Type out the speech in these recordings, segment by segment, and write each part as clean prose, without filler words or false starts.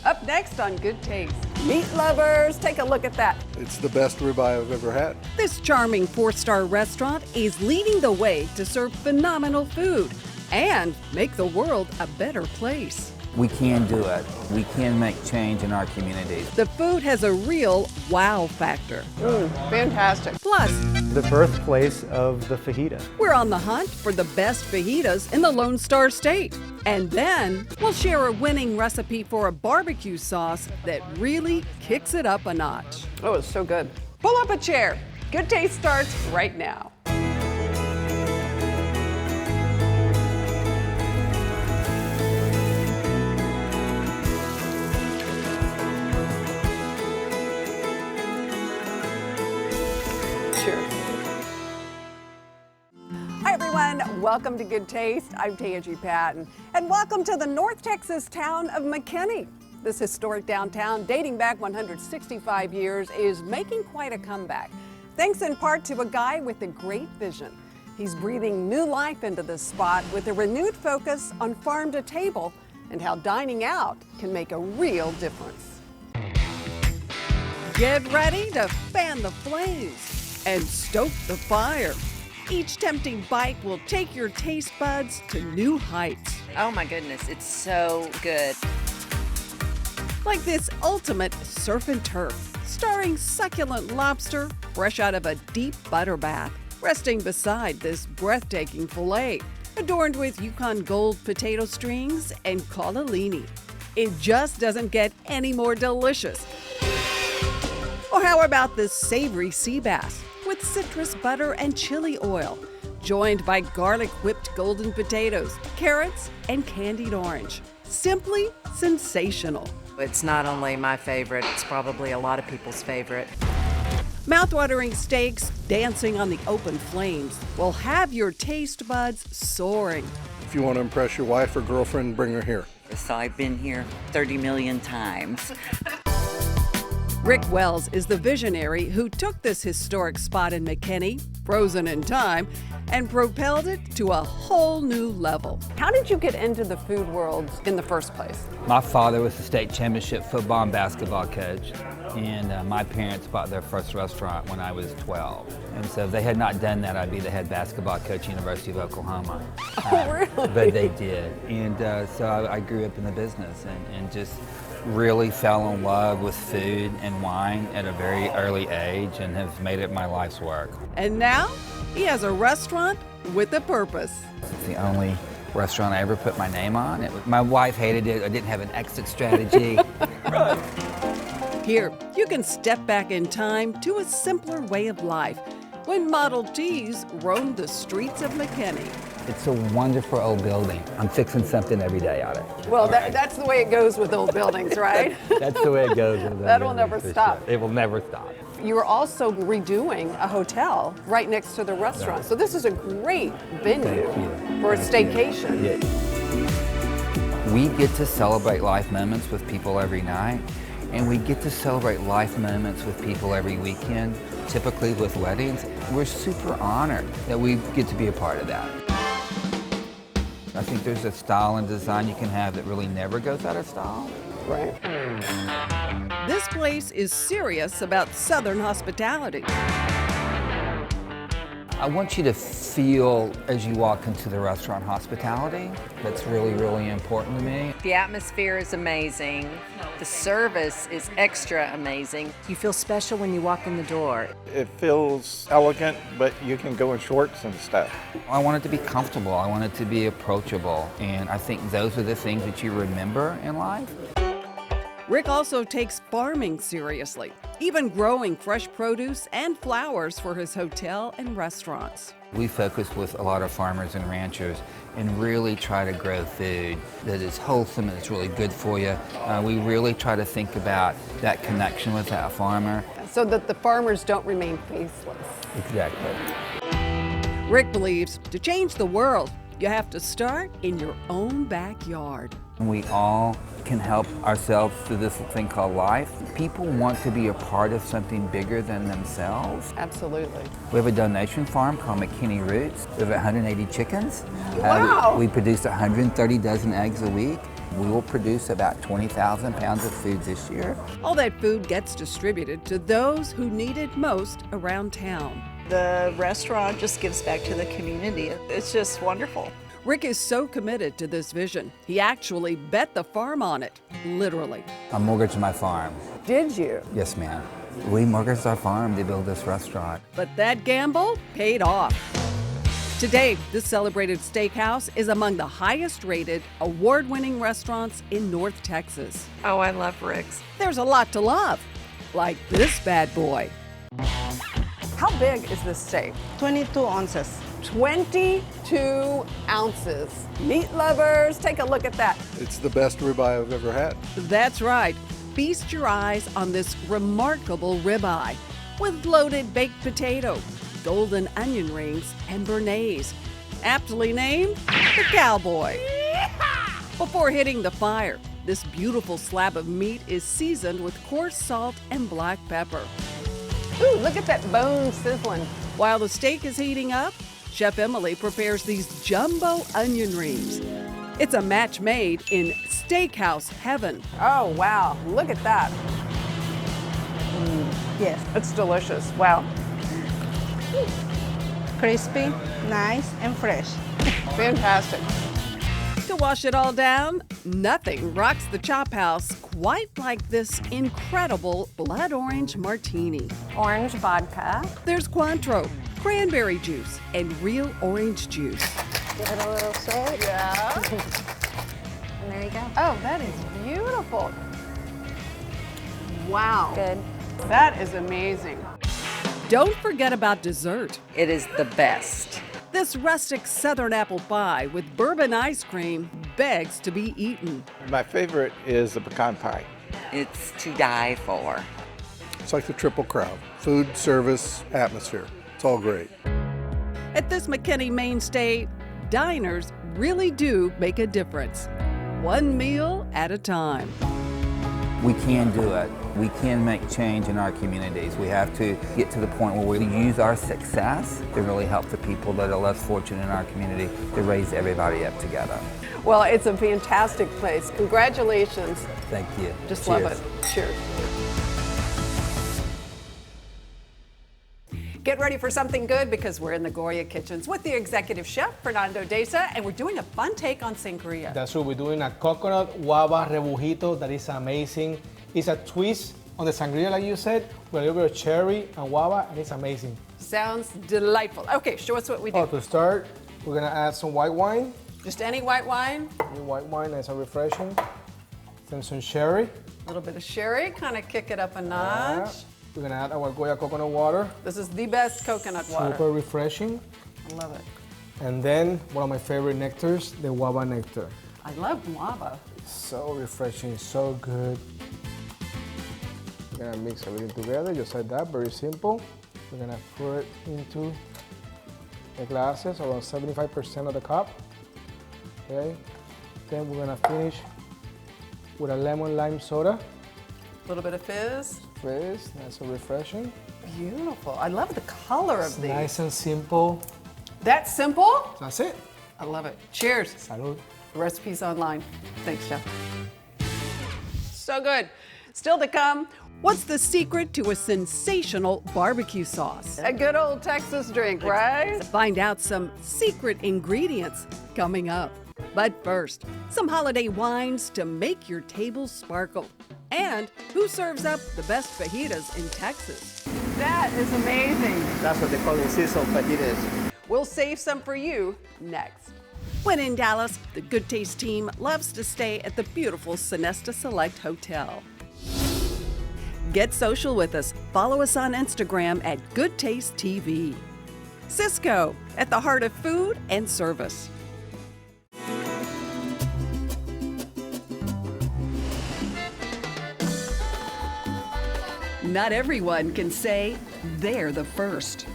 Up next on Good Taste. Meat lovers, take a look at that. It's the best ribeye I've ever had. This charming 4-star restaurant is leading the way to serve phenomenal food and make the world a better place. We can do it. We can make change in our communities. The food has a real wow factor. Fantastic. Plus, The birthplace of the fajita. we're on the hunt for the best fajitas in the Lone Star State. And then we'll share a winning recipe for a barbecue sauce that really kicks it up a notch. Oh, it's so good. Pull up a chair. Good Taste starts right now. Cheers. Hi everyone, welcome to Good Taste. I'm Tanji Patton, and welcome to the North Texas town of McKinney. This historic downtown, dating back 165 years, is making quite a comeback, thanks in part to a guy with a great vision. He's breathing new life into this spot with a renewed focus on farm to table and how dining out can make a real difference. Get ready to fan the flames and stoke the fire. Each tempting bite will take your taste buds to new heights. Oh my goodness, it's so good. Like this ultimate surf and turf, starring succulent lobster fresh out of a deep butter bath, resting beside this breathtaking filet, adorned with Yukon Gold potato strings and cannellini. It just doesn't get any more delicious. Or how about this savory sea bass with citrus butter and chili oil, joined by garlic whipped golden potatoes, carrots, and candied orange. Simply sensational. It's not only my favorite, it's probably a lot of people's favorite. Mouthwatering steaks dancing on the open flames will have your taste buds soaring. If you want to impress your wife or girlfriend, bring her here. So I've been here 30 million times. Rick Wells is the visionary who took this historic spot in McKinney, frozen in time, and propelled it to a whole new level. How did you get into the food world in the first place? My father was the state championship football and basketball coach, and my parents bought their first restaurant when I was 12. And so if they had not done that, I'd be the head basketball coach at University of Oklahoma. Oh, really? But they did. And so I grew up in the business and just really fell in love with food and wine at a very early age and have made it my life's work. And now he has a restaurant with a purpose. It's the only restaurant I ever put my name on. My wife hated it. I didn't have an exit strategy. Here, you can step back in time to a simpler way of life when Model Ts roamed the streets of McKinney. It's a wonderful old building. I'm fixing something every day out of it. Well, that's the way it goes with old buildings, right? That's the way it goes. That will never stop. Sure. It will never stop. You are also redoing a hotel right next to the restaurant. So this is a great venue for a staycation. Yeah. We get to celebrate life moments with people every night, and we get to celebrate life moments with people every weekend, typically with weddings. We're super honored that we get to be a part of that. I think there's a style and design you can have that really never goes out of style. Right. This place is serious about Southern hospitality. I want you to feel as you walk into the restaurant hospitality. That's really, really important to me. The atmosphere is amazing. The service is extra amazing. You feel special when you walk in the door. It feels elegant, but you can go in shorts and stuff. I want it to be comfortable. I want it to be approachable. And I think those are the things that you remember in life. Rick also takes farming seriously, even growing fresh produce and flowers for his hotel and restaurants. We focus with a lot of farmers and ranchers and really try to grow food that is wholesome and it's really good for you. We really try to think about that connection with that farmer. So that the farmers don't remain faceless. Exactly. Rick believes to change the world, you have to start in your own backyard. We all can help ourselves through this thing called life. People want to be a part of something bigger than themselves. Absolutely. We have a donation farm called McKinney Roots. We have 180 chickens. Wow. We produce 130 dozen eggs a week. We will produce about 20,000 pounds of food this year. All that food gets distributed to those who need it most around town. The restaurant just gives back to the community. It's just wonderful. Rick is so committed to this vision, he actually bet the farm on it, literally. I mortgaged my farm. Did you? Yes, ma'am. We mortgaged our farm to build this restaurant. But that gamble paid off. Today, this celebrated steakhouse is among the highest rated, award-winning restaurants in North Texas. Oh, I love Rick's. There's a lot to love, like this bad boy. How big is this steak? 22 ounces. 22 ounces. Meat lovers, take a look at that. It's the best ribeye I've ever had. That's right. Feast your eyes on this remarkable ribeye with loaded baked potato, golden onion rings, and béarnaise. Aptly named the Cowboy. Before hitting the fire, this beautiful slab of meat is seasoned with coarse salt and black pepper. Ooh, look at that bone sizzling. While the steak is heating up, Chef Emily prepares these jumbo onion rings. It's a match made in steakhouse heaven. Oh, wow, look at that. Yes. It's delicious, wow. Crispy, nice, and fresh. Fantastic. To wash it all down, nothing rocks the Chophouse quite like this incredible blood orange martini. Orange vodka. There's Cointreau, cranberry juice, and real orange juice. Give it a little shake. Yeah. And there you go. Oh, that is beautiful. Wow. Good. That is amazing. Don't forget about dessert. It is the best. This rustic southern apple pie with bourbon ice cream begs to be eaten. My favorite is the pecan pie. It's to die for. It's like the Triple Crown. Food, service, atmosphere. It's all great. At this McKinney mainstay, diners really do make a difference. One meal at a time. We can do it. We can make change in our communities. We have to get to the point where we use our success to really help the people that are less fortunate in our community, to raise everybody up together. Well, it's a fantastic place. Congratulations. Thank you. Just Cheers. love it. Cheers. Get ready for something good because we're in the Goya kitchens with the executive chef, Fernando Deza, and we're doing a fun take on sangria. That's right, we're doing a coconut guava rebujito that is amazing. It's a twist on the sangria, like you said, with a little bit of cherry and guava, and it's amazing. Sounds delightful. Okay, show us what we do. Oh, to start, we're gonna add some white wine. Just any white wine, Any white wine, nice and refreshing. Then some sherry. a little bit of sherry, kind of kick it up a notch. We're gonna add our Goya coconut water. This is the best coconut water. Super refreshing. I love it. And then one of my favorite nectars, the guava nectar. I love guava. So refreshing, so good. We're gonna mix everything together, just like that, very simple. We're gonna pour it into the glasses, around 75% of the cup. Okay. Then we're gonna finish with a lemon lime soda. A little bit of fizz. Fizz, nice and refreshing. Beautiful. I love the color of these. Nice and simple. That simple? That's it. I love it. Cheers. Salud. The recipe's online. Thanks, Chef. So good. Still to come, What's the secret to a sensational barbecue sauce? a good old Texas drink, right? Find out some secret ingredients coming up. But first, some holiday wines to make your table sparkle. And who serves up the best fajitas in Texas? That is amazing. That's what they call the sizzle fajitas. We'll save some for you next. When in Dallas, the Goodtaste team loves to stay at the beautiful Sonesta Select Hotel. Get social with us. Follow us on Instagram at Goodtaste TV. Cisco, at the heart of food and service. Not everyone can say they're the first.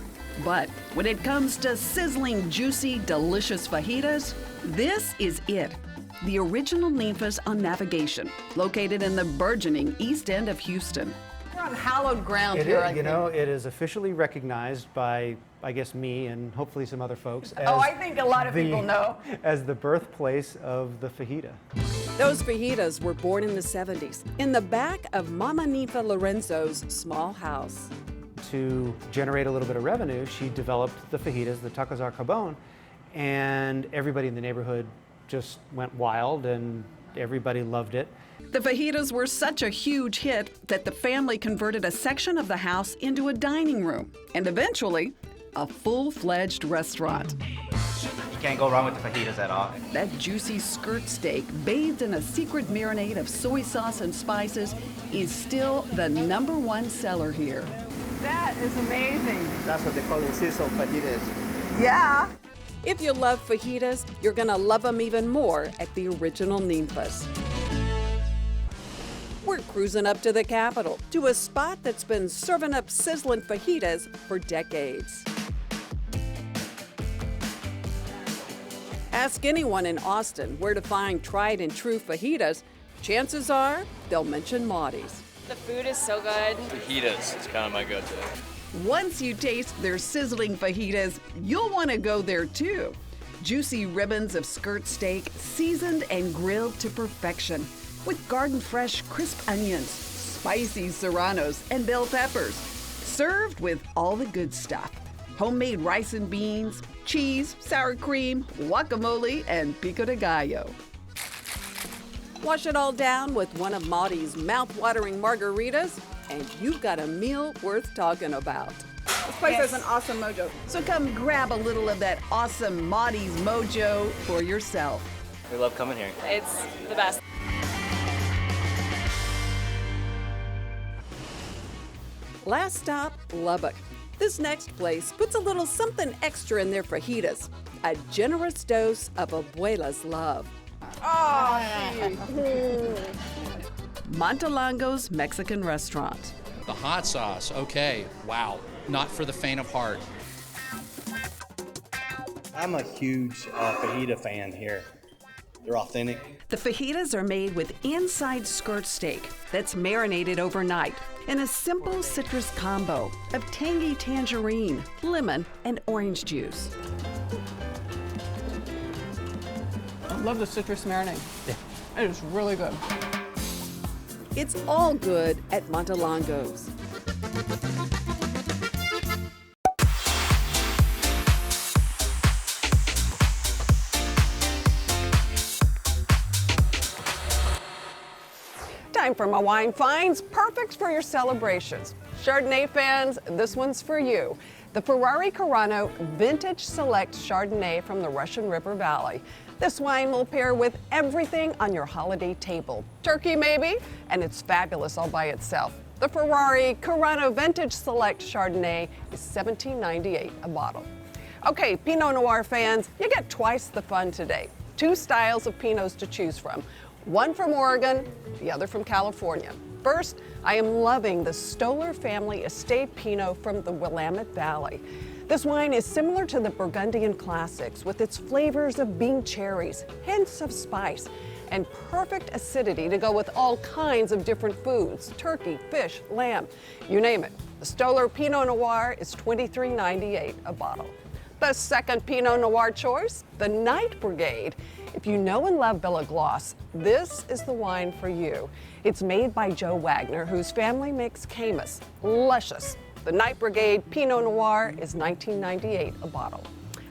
But when it comes to sizzling, juicy, delicious fajitas, this is it. The original Ninfa's on Navigation, located in the burgeoning east end of Houston. We're on hallowed ground It here, is, I you think. know, it is officially recognized by, I guess, me and hopefully some other folks. Oh, I think a lot of people know. As the birthplace of the fajita. Those fajitas were born in the 70s in the back of Mama Ninfa Lorenzo's small house. To generate a little bit of revenue, she developed the fajitas, the tacos al carbon, and everybody in the neighborhood just went wild and everybody loved it. The fajitas were such a huge hit that the family converted a section of the house into a dining room and eventually a full-fledged restaurant. You can't go wrong with the fajitas at all. That juicy skirt steak, bathed in a secret marinade of soy sauce and spices, is still the #1 seller here. That is amazing. That's what they call the sizzle fajitas. Yeah. If you love fajitas, you're gonna love them even more at the original Ninfa's. We're cruising up to the Capitol, to a spot that's been serving up sizzling fajitas for decades. Ask anyone in Austin where to find tried and true fajitas, chances are they'll mention Maudie's. The food is so good. Fajitas is kind of my go-to. Once you taste their sizzling fajitas, you'll want to go there too. Juicy ribbons of skirt steak, seasoned and grilled to perfection, with garden-fresh crisp onions, spicy serranos, and bell peppers, served with all the good stuff. Homemade rice and beans, cheese, sour cream, guacamole, and pico de gallo. Wash it all down with one of Maudie's mouth-watering margaritas, and you've got a meal worth talking about. This place has an awesome mojo. So come grab a little of that awesome Maudie's mojo for yourself. We love coming here. It's the best. Last stop, Lubbock. This next place puts a little something extra in their fajitas, a generous dose of abuela's love. Montelongo's Mexican restaurant. The hot sauce, okay, wow, not for the faint of heart. I'm a huge fajita fan here. They're authentic. The fajitas are made with inside skirt steak that's marinated overnight in a simple citrus combo of tangy tangerine, lemon, and orange juice. I love the citrus marinade. It is really good. It's all good at Montelongo's. Time for my wine finds, perfect for your celebrations. Chardonnay fans, this one's for you. The Ferrari Carano Vintage Select Chardonnay from the Russian River Valley. This wine will pair with everything on your holiday table. Turkey maybe, and it's fabulous all by itself. The Ferrari Carano Vintage Select Chardonnay is $17.98 a bottle. Okay, Pinot Noir fans, you get twice the fun today. 2 styles of Pinots to choose from. One from Oregon, the other from California. First, I am loving the Stoller Family Estate Pinot from the Willamette Valley. This wine is similar to the Burgundian classics with its flavors of bean cherries, hints of spice, and perfect acidity to go with all kinds of different foods, turkey, fish, lamb, you name it. The Stoller Pinot Noir is $23.98 a bottle. The second Pinot Noir choice, the Night Brigade. If you know and love Bella Gloss, this is the wine for you. It's made by Joe Wagner, whose family makes Camus. Luscious. The Night Brigade Pinot Noir is $19.98 a bottle.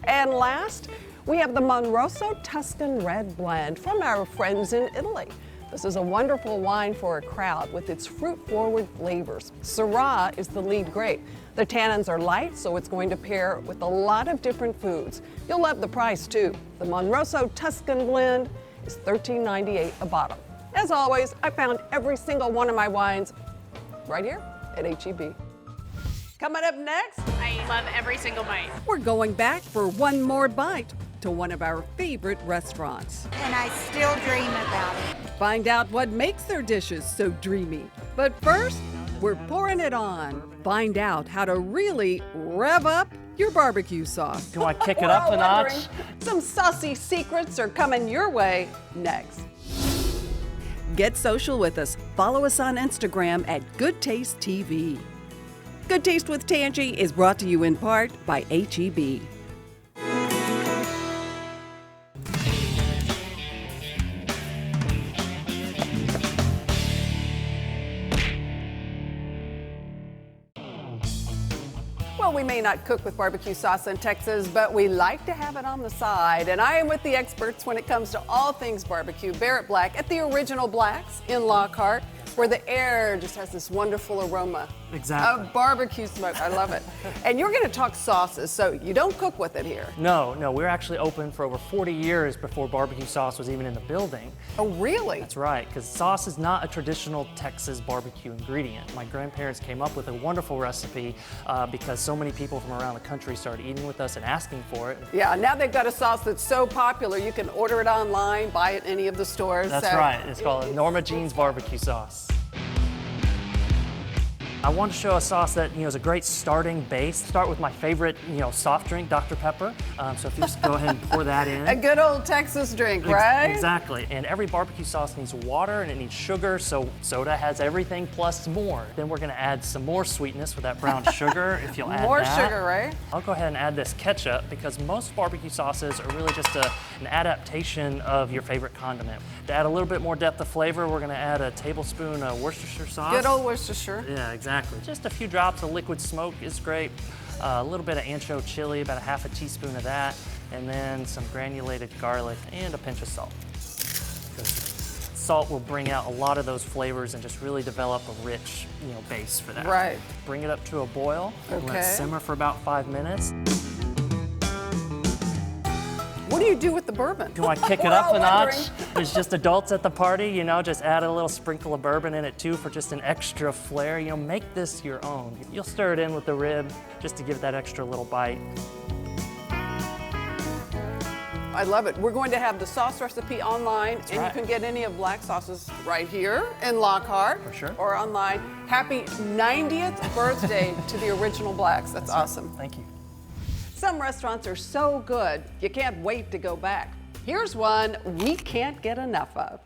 And last, we have the Monroso Tuscan Red Blend from our friends in Italy. This is a wonderful wine for a crowd with its fruit-forward flavors. Syrah is the lead grape. The tannins are light, so it's going to pair with a lot of different foods. You'll love the price, too. The Monroso Tuscan Blend is $13.98 a bottle. As always, I found every single one of my wines right here at H-E-B. Coming up next, I love every single bite. We're going back for one more bite to one of our favorite restaurants. And I still dream about it. Find out what makes their dishes so dreamy. But first, we're pouring it on. Find out how to really rev up your barbecue sauce. Do I kick it up a notch? Some saucy secrets are coming your way next. Get social with us. Follow us on Instagram at Goodtaste TV. Good Taste with Tanji is brought to you in part by H-E-B. Oh, we may not cook with barbecue sauce in Texas, but we like to have it on the side. And I am with the experts when it comes to all things barbecue. Barrett Black at the Original Blacks in Lockhart, where the air just has this wonderful aroma of barbecue smoke. I love it. And you're going to talk sauces, so you don't cook with it here. No, we're actually open for over 40 years before barbecue sauce was even in the building. Oh, really? That's right, because sauce is not a traditional Texas barbecue ingredient. My grandparents came up with a wonderful recipe because so many people from around the country started eating with us and asking for it. Yeah, now they've got a sauce that's so popular, you can order it online, buy it in any of the stores. That's right, it's called Norma Jean's barbecue sauce. I want to show a sauce that is a great starting base. Start with my favorite soft drink, Dr. Pepper. So if you just go ahead and pour that in. A good old Texas drink, right? Exactly. And every barbecue sauce needs water and it needs sugar, so soda has everything plus more. Then we're going to add some more sweetness with that brown sugar, if you'll add more that. Sugar, right? I'll go ahead and add this ketchup because most barbecue sauces are really just an adaptation of your favorite condiment. To add a little bit more depth of flavor, we're going to add a tablespoon of Worcestershire sauce. Good old Worcestershire. Yeah, exactly. Just a few drops of liquid smoke is great. A little bit of ancho chili, about a half a teaspoon of that, and then some granulated garlic and a pinch of salt. Salt will bring out a lot of those flavors and just really develop a rich, base for that. Right. Bring it up to a boil. Okay. Let it simmer for about 5 minutes. What do you do with the bourbon? Do I kick it up a notch? There's just adults at the party, just add a little sprinkle of bourbon in it too for just an extra flair. Make this your own. You'll stir it in with the rib just to give it that extra little bite. I love it. We're going to have the sauce recipe online, That's and right. you can get any of Black sauces right here in Lockhart. For sure. Or online. Happy 90th birthday to the Original Blacks. That's awesome. Thank you. Some restaurants are so good, you can't wait to go back. Here's one we can't get enough of.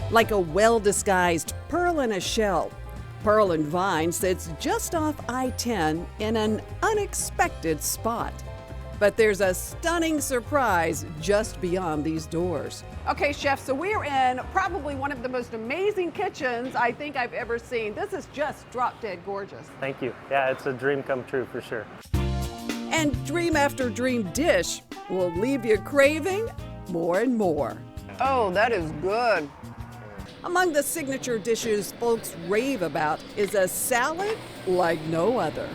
Like a well-disguised pearl in a shell, Pearl and Vine sits just off I-10 in an unexpected spot. But there's a stunning surprise just beyond these doors. Okay, chef, so we're in probably one of the most amazing kitchens I think I've ever seen. This is just drop dead gorgeous. Thank you. Yeah, it's a dream come true for sure. And dream after dream dish will leave you craving more and more. Oh, that is good. Among the signature dishes folks rave about is a salad like no other.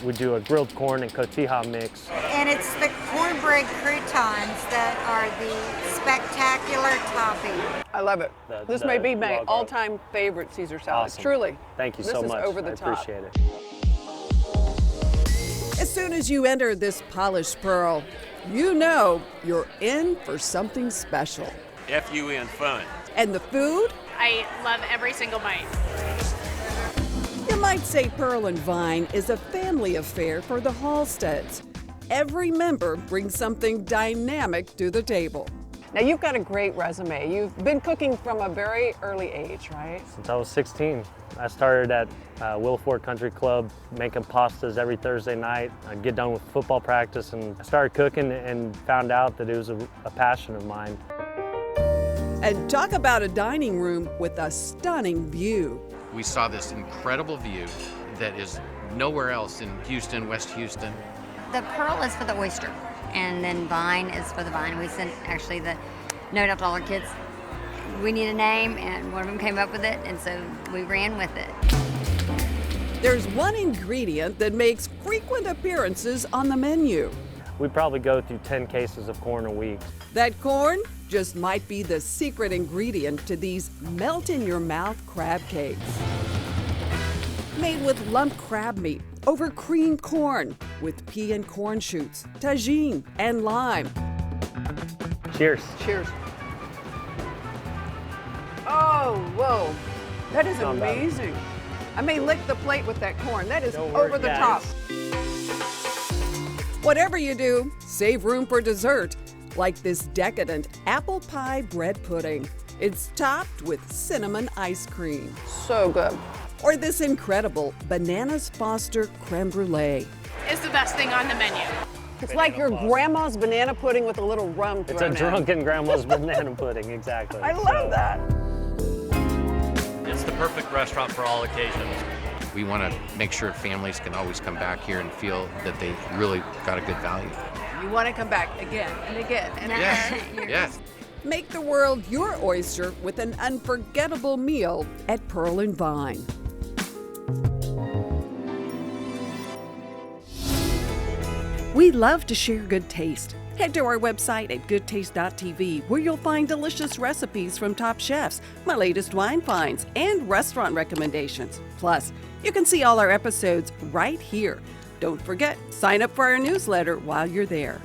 We do a grilled corn and cotija mix. And it's the cornbread croutons that are the spectacular topping. I love it. This may be my all-time favorite Caesar salad. Awesome. Truly. Thank you this so is much. Over the I top. appreciate it. As soon as you enter this polished pearl, you know you're in for something special. F-U-N, fun. And the food? I love every single bite. You might say Pearl and Vine is a family affair for the Halsteads. Every member brings something dynamic to the table. Now, you've got a great resume. You've been cooking from a very early age, right? Since I was 16, I started at Wilford Country Club making pastas every Thursday night. I'd get done with football practice and I started cooking and found out that it was a passion of mine. And talk about a dining room with a stunning view. We saw this incredible view that is nowhere else in Houston, West Houston. The pearl is for the oyster, and then Vine is for the vine. We sent actually the note out to all our kids. We need a name, and one of them came up with it, and so we ran with it. There's one ingredient that makes frequent appearances on the menu. We probably go through 10 cases of corn a week. That corn just might be the secret ingredient to these melt-in-your-mouth crab cakes. Made with lump crab meat over creamed corn with pea and corn shoots, tagine, and lime. Cheers. Cheers. Oh, whoa. That is Not bad. amazing. I may lick the plate with that corn. That is Don't worry, over the guys. top. Whatever you do, save room for dessert, like this decadent apple pie bread pudding. It's topped with cinnamon ice cream. So good. Or this incredible Bananas Foster creme brulee. It's the best thing on the menu. It's like your grandma's banana pudding with a little rum It's thrown a in. drunken grandma's banana pudding, exactly. I love that. It's the perfect restaurant for all occasions. We want to make sure families can always come back here and feel that they really got a good value. You want to come back again and again and Yes, again. yes. Make the world your oyster with an unforgettable meal at Pearl and Vine. We love to share good taste. Head to our website at goodtaste.tv, where you'll find delicious recipes from top chefs, my latest wine finds, and restaurant recommendations. Plus, you can see all our episodes right here. Don't forget, sign up for our newsletter while you're there.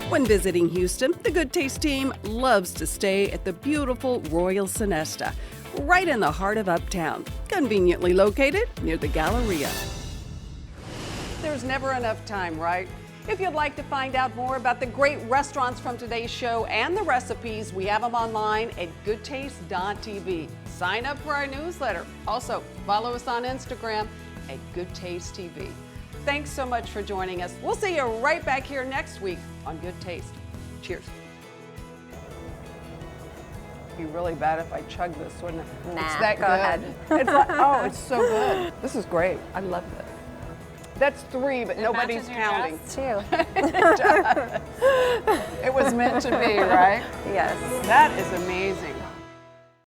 When visiting Houston, the Good Taste team loves to stay at the beautiful Royal Sonesta, right in the heart of Uptown, conveniently located near the Galleria. There's never enough time, right? If you'd like to find out more about the great restaurants from today's show and the recipes, we have them online at goodtaste.tv. Sign up for our newsletter. Also, follow us on Instagram at Good Taste TV. Thanks so much for joining us. We'll see you right back here next week on Good Taste. Cheers. It'd be really bad if I chug this, wouldn't it? Nah, it's that go good. ahead. It's like, oh, it's so good. This is great. I love this. That's 3, but nobody's counting. Too. It does. It was meant to be, right? Yes. That is amazing.